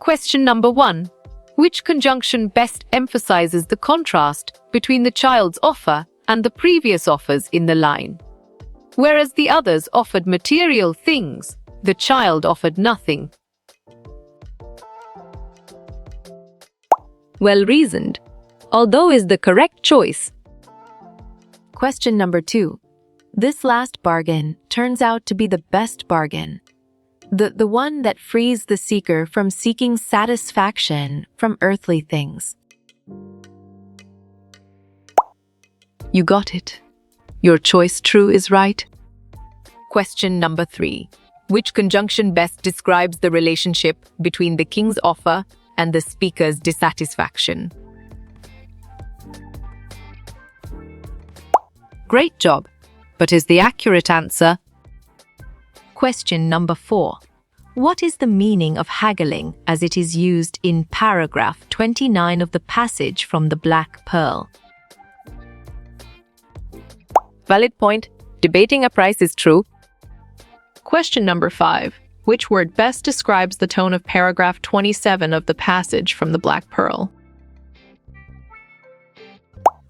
Question number 1. Which conjunction best emphasizes the contrast between the child's offer and the previous offers in the line? Whereas the others offered material things, the child offered nothing. Well reasoned, although is the correct choice. Question number 2. This last bargain turns out to be the best bargain. The one that frees the seeker from seeking satisfaction from earthly things. You got it. Your choice true is right. Question number 3. Which conjunction best describes the relationship between the king's offer and the speaker's dissatisfaction? Great job, but is the accurate answer? Question number 4. What is the meaning of haggling as it is used in paragraph 29 of the passage from the Black Pearl? Valid point. Debating a price is true. Question number 5. Which word best describes the tone of paragraph 27 of the passage from the Black Pearl?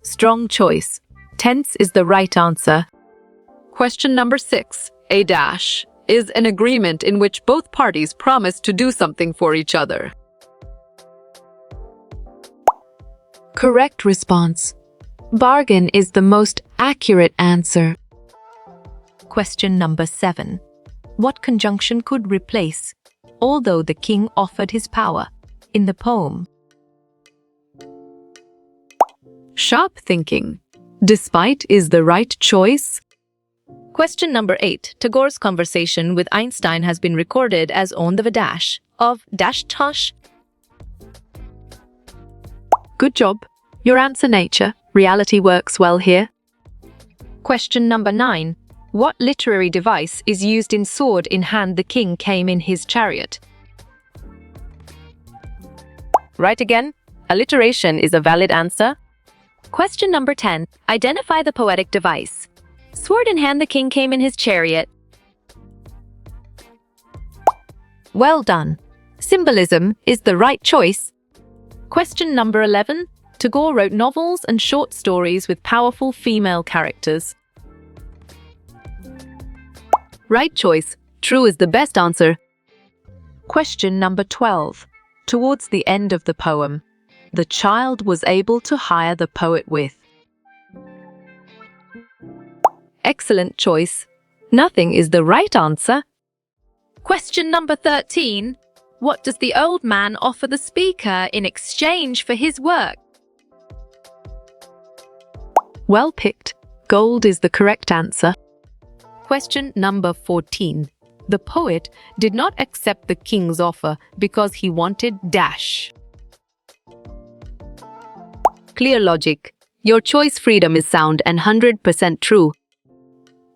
Strong choice. Tense is the right answer. Question number 6. A dash is an agreement in which both parties promise to do something for each other. Correct response. Bargain is the most accurate answer. Question number 7. What conjunction could replace although the king offered his power in the poem? Sharp thinking. Despite is the right choice. Question number 8. Tagore's conversation with Einstein has been recorded as on the dash of dash tosh. Good job. Your answer nature. Reality works well here. Question number 9. What literary device is used in Sword in Hand the King Came in His Chariot? Right again. Alliteration is a valid answer. Question number 10. Identify the poetic device. Sword in hand the king came in his chariot. Well done. Symbolism is the right choice. Question number 11. Tagore wrote novels and short stories with powerful female characters. Right choice. True is the best answer. Question number 12. Towards the end of the poem, the child was able to hire the poet with. Excellent choice. Nothing is the right answer. Question number 13. What does the old man offer the speaker in exchange for his work? Well picked. Gold is the correct answer. Question number 14. The poet did not accept the king's offer because he wanted dash. Clear logic. Your choice freedom is sound and 100% true.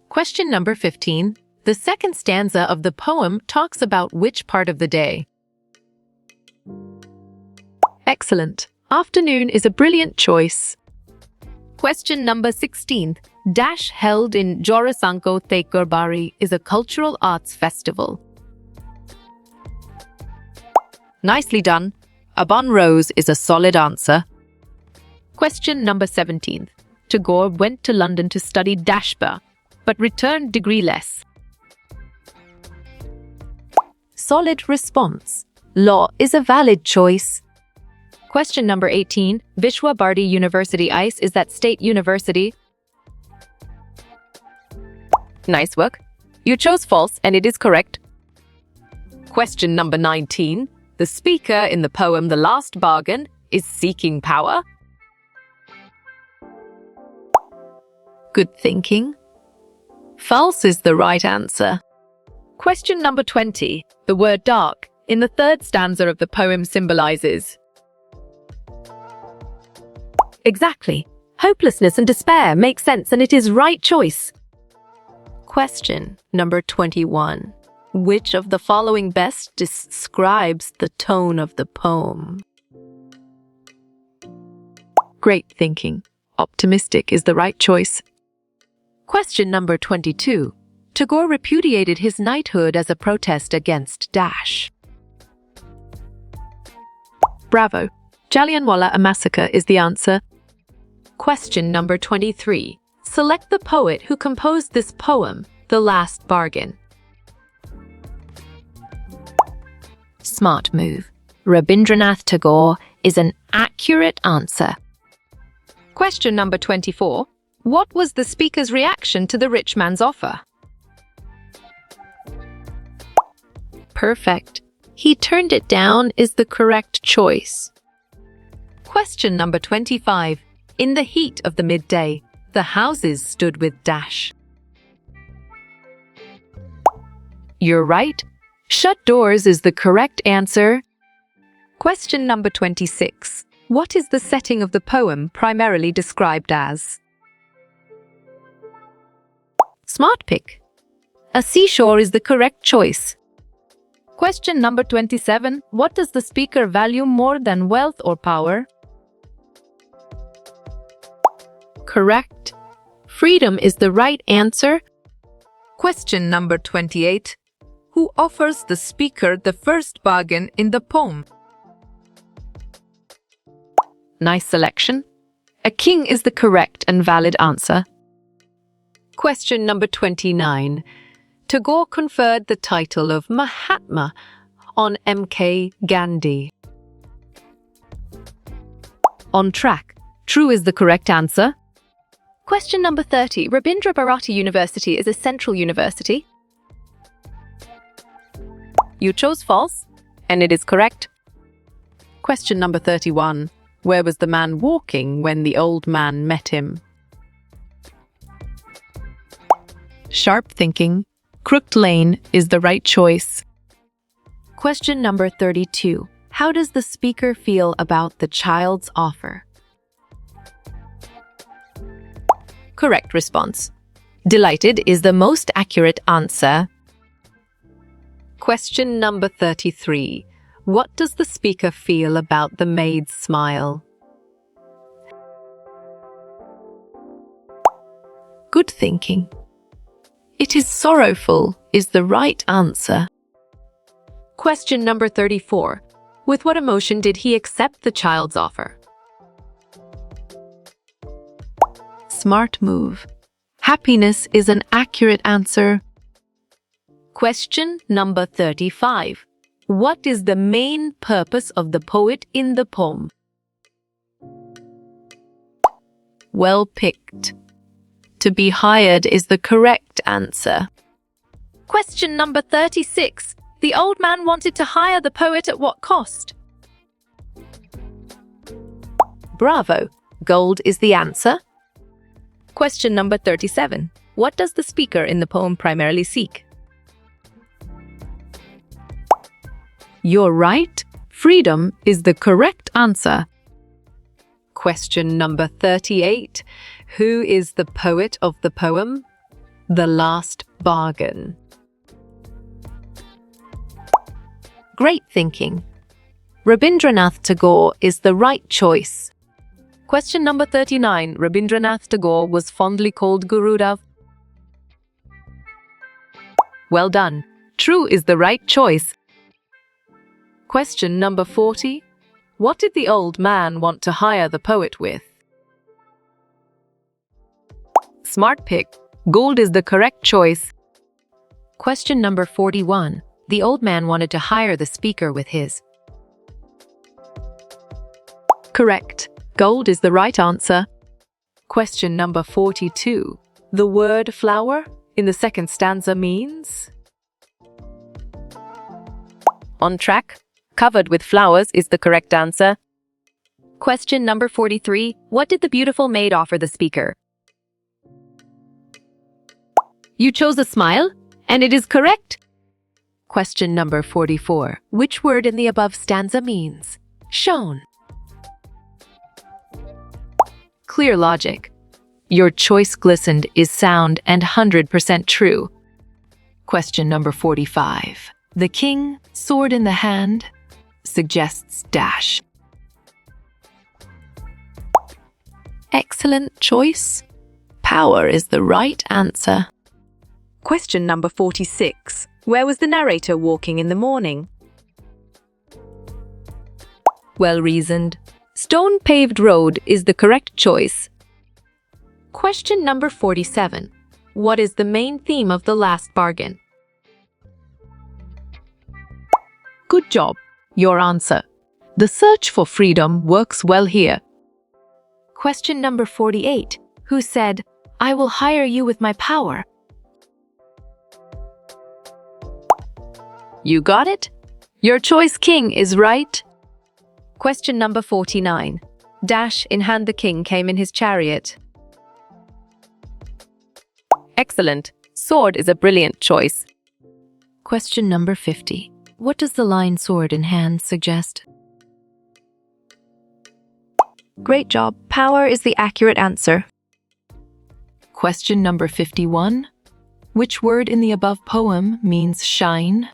Question number 15. The second stanza of the poem talks about which part of the day? Excellent. Afternoon is a brilliant choice. Question number 16. Dash held in Jorasanko Thekarbari is a cultural arts festival. Nicely done. Abon Rose is a solid answer. Question number 17. Tagore went to London to study Dashba, but returned degree-less. Solid response. Law is a valid choice. Question number 18. Vishwa Bharati University ICE is that state university. Nice work. You chose false and it is correct. Question number 19. The speaker in the poem The Last Bargain is seeking power. Good thinking. False is the right answer. Question number 20. The word dark in the third stanza of the poem symbolizes. Exactly. Hopelessness and despair make sense and it is right choice. Question number 21. Which of the following best describes the tone of the poem? Great thinking. Optimistic is the right choice. Question number 22. Tagore repudiated his knighthood as a protest against dash. Bravo. Jallianwala Massacre is the answer. Question number 23. Select the poet who composed this poem, The Last Bargain. Smart move. Rabindranath Tagore is an accurate answer. Question number 24. What was the speaker's reaction to the rich man's offer? Perfect. He turned it down is the correct choice. Question number 25. In the heat of the midday, the houses stood with dash. You're right. Shut doors is the correct answer. Question number 26. What is the setting of the poem primarily described as? Smart pick. A seashore is the correct choice. Question number 27. What does the speaker value more than wealth or power? Correct. Freedom is the right answer. Question number 28. Who offers the speaker the first bargain in the poem? Nice selection. A king is the correct and valid answer. Question number 29. Tagore conferred the title of Mahatma on M.K. Gandhi. On track. True is the correct answer. Question number 30. Rabindra Bharati University is a central university. You chose false, and it is correct. Question number 31. Where was the man walking when the old man met him? Sharp thinking. Crooked lane is the right choice. Question number 32. How does the speaker feel about the child's offer? Correct response. Delighted is the most accurate answer. Question number 33. What does the speaker feel about the maid's smile? Good thinking. It is sorrowful is the right answer. Question number 34. With what emotion did he accept the child's offer? Smart move. Happiness is an accurate answer. Question number 35. What is the main purpose of the poet in the poem? Well picked. To be hired is the correct answer. Question number 36. The old man wanted to hire the poet at what cost? Bravo. Gold is the answer. Question number 37. What does the speaker in the poem primarily seek? You're right. Freedom is the correct answer. Question number 38. Who is the poet of the poem? The Last Bargain. Great thinking. Rabindranath Tagore is the right choice. Question number 39. Rabindranath Tagore was fondly called Gurudev. Well done. True is the right choice. Question number 40. What did the old man want to hire the poet with? Smart pick. Gold is the correct choice. Question number 41. The old man wanted to hire the speaker with his. Correct. Gold is the right answer. Question number 42. The word flower in the second stanza means? On track. Covered with flowers is the correct answer. Question number 43. What did the beautiful maid offer the speaker? You chose a smile, and it is correct. Question number 44. Which word in the above stanza means? Shone. Clear logic. Your choice glistened is sound and 100% true. Question number 45. The king, sword in the hand, suggests dash. Excellent choice. Power is the right answer. Question number 46. Where was the narrator walking in the morning? Well reasoned. Stone paved road is the correct choice. Question number 47. What is the main theme of the last bargain? Good job. Your answer. The search for freedom works well here. Question number 48. Who said, "I will hire you with my power"? You got it? Your choice, king, is right. Question number 49. Dash in hand the king came in his chariot. Excellent. Sword is a brilliant choice. Question number 50. What does the line sword in hand suggest? Great job. Power is the accurate answer. Question number 51. Which word in the above poem means shine?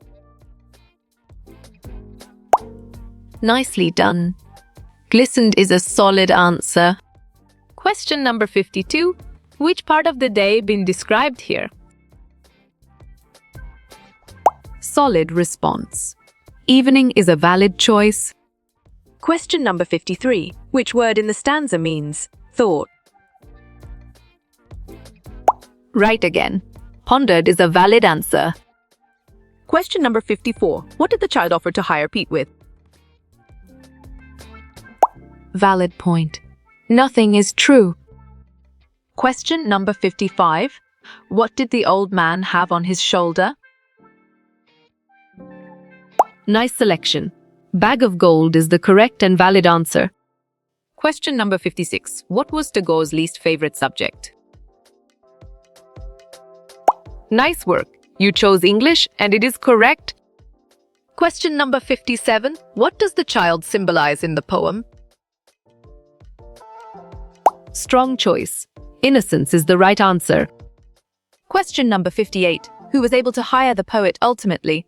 Nicely done. Glistened is a solid answer. Question number 52. Which part of the day been described here? Solid response. Evening is a valid choice. Question number 53. Which word in the stanza means thought? Right again. Pondered is a valid answer. Question number 54. What did the child offer to hire Pete with? Valid point. Nothing is true. Question number 55. What did the old man have on his shoulder? Nice selection. Bag of gold is the correct and valid answer. Question number 56. What was Tagore's least favorite subject? Nice work. You chose English and it is correct. Question number 57. What does the child symbolize in the poem? Strong choice. Innocence is the right answer. Question number 58. Who was able to hire the poet ultimately?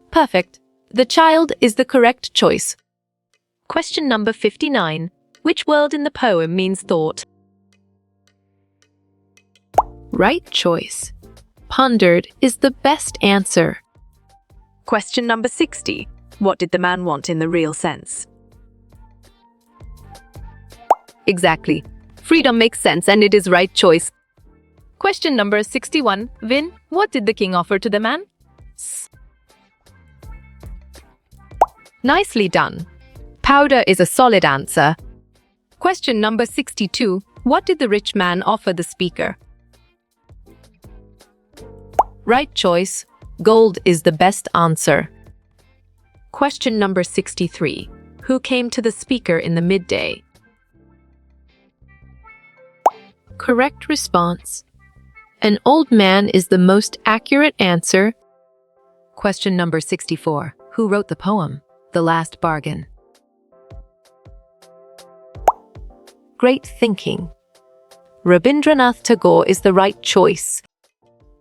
Perfect. The child is the correct choice. Question number 59. Which word in the poem means thought? Right choice. Pondered is the best answer. Question number 60. What did the man want in the real sense? Exactly. Freedom makes sense and it is right choice. Question number 61. Vin, what did the king offer to the man? Nicely done. Powder is a solid answer. Question number 62. What did the rich man offer the speaker? Right choice. Gold is the best answer. Question number 63. Who came to the speaker in the midday? Correct response. An old man is the most accurate answer. Question number 64. Who wrote the poem, The Last Bargain? Great thinking. Rabindranath Tagore is the right choice.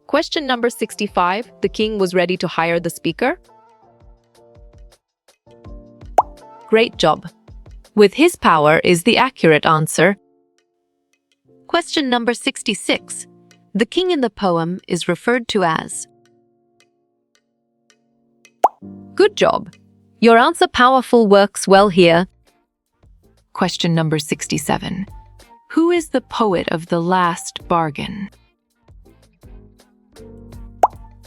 Question number 65. The king was ready to hire the speaker? Great job. With his power is the accurate answer. Question number 66. The king in the poem is referred to as. Good job. Your answer powerful works well here. Question number 67. Who is the poet of The Last Bargain?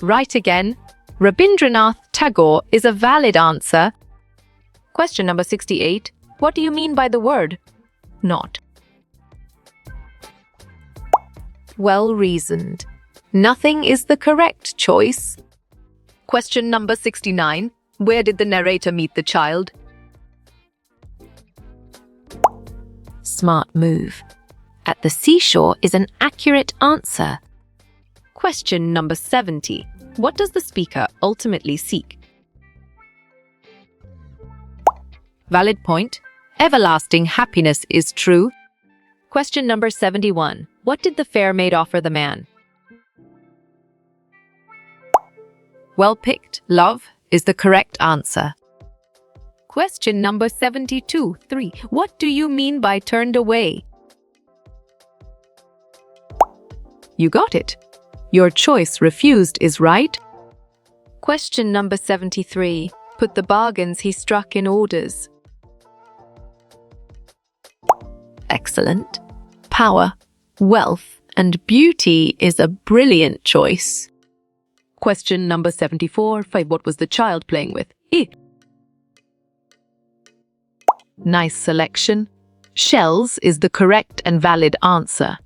Right again. Rabindranath Tagore is a valid answer. Question number 68. What do you mean by the word not? Well reasoned. Nothing is the correct choice. Question number 69. Where did the narrator meet the child? Smart move. At the seashore is an accurate answer. Question number 70. What does the speaker ultimately seek? Valid point. Everlasting happiness is true. Question number 71. What did the fair maid offer the man? Well picked. Love is the correct answer. Question number 72. 3. What do you mean by turned away? You got it. Your choice refused is right. Question number 73. put the bargains he struck in orders. Excellent. Power, wealth, and beauty is a brilliant choice. Question number 74. What was the child playing with? Nice selection. Shells is the correct and valid answer.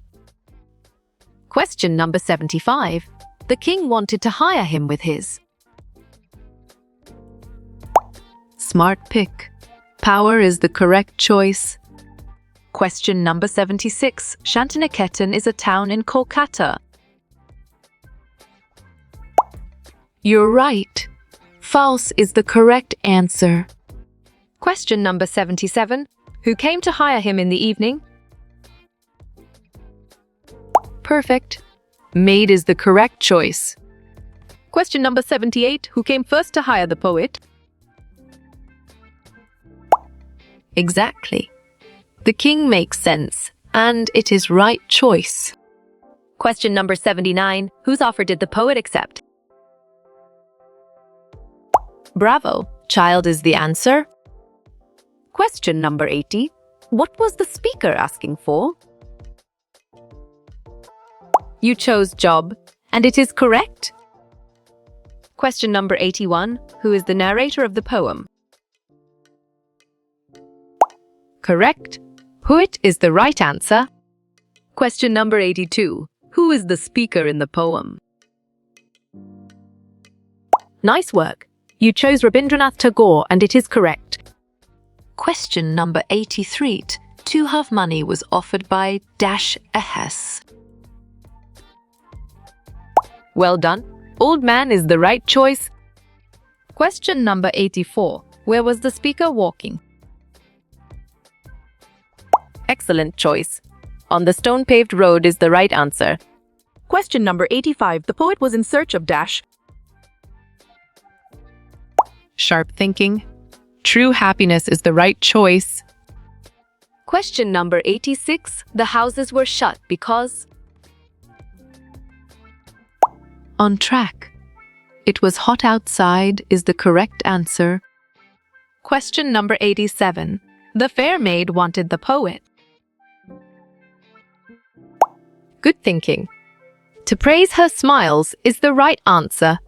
Question number 75. The king wanted to hire him with his. Smart pick. Power is the correct choice. Question number 76. Shantiniketan is a town in Kolkata. You're right. False is the correct answer. Question number 77. Who came to hire him in the evening? Perfect. Maid is the correct choice. Question number 78. Who came first to hire the poet? Exactly. The king makes sense, and it is right choice. Question number 79. Whose offer did the poet accept? Bravo. Child is the answer. Question number 80. What was the speaker asking for? You chose job, and it is correct. Question number 81. Who is the narrator of the poem? Correct. Poet is the right answer. Question number 82. Who is the speaker in the poem? Nice work. You chose Rabindranath Tagore, and it is correct. Question number 83. To have money was offered by dash ahas. Well done. Old man is the right choice. Question number 84. Where was the speaker walking? Excellent choice. On the stone-paved road is the right answer. Question number 85. The poet was in search of dash. Sharp thinking. True happiness is the right choice. Question number 86. The houses were shut because... On track. It was hot outside is the correct answer. Question number 87. The fair maid wanted the poet. Good thinking. To praise her smiles is the right answer.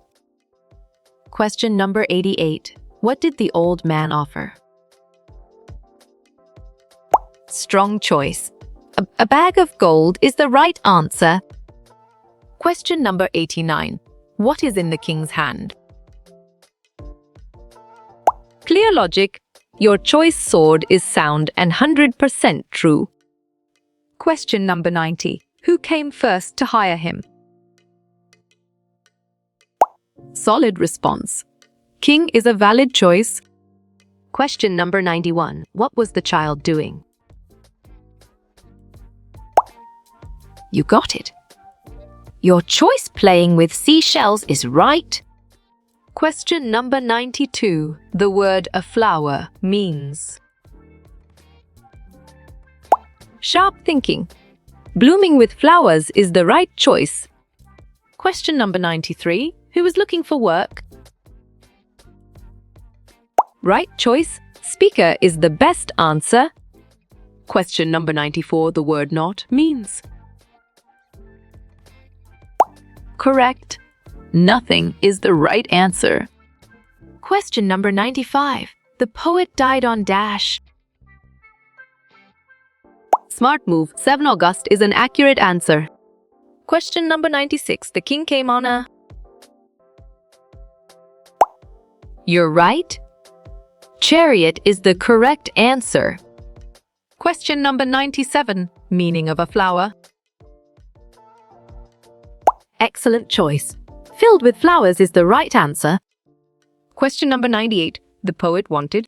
Question number 88. What did the old man offer? Strong choice. A bag of gold is the right answer. Question number 89. What is in the king's hand? Clear logic. Your choice sword is sound and 100% true. Question number 90. Who came first to hire him? Solid response. King is a valid choice. Question number 91. What was the child doing? You got it. Your choice playing with seashells is right. Question number 92. The word a flower means. Sharp thinking. Blooming with flowers is the right choice. Question number 93. Who was looking for work? Right choice. Speaker is the best answer. Question number 94. The word not means. Correct. Nothing is the right answer. Question number 95. The poet died on dash. Smart move. 7 August is an accurate answer. Question number 96. The king came on a... You're right. Chariot is the correct answer. Question number 97. Meaning of a flower. Excellent choice. Filled with flowers is the right answer. Question number 98. The poet wanted.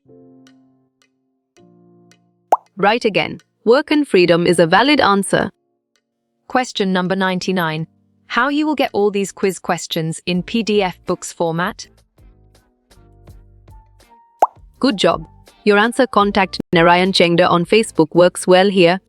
Right again. Work and freedom is a valid answer. Question number 99. How you will get all these quiz questions in PDF books format? Good job. Your answer contact Narayan Chengda on Facebook works well here.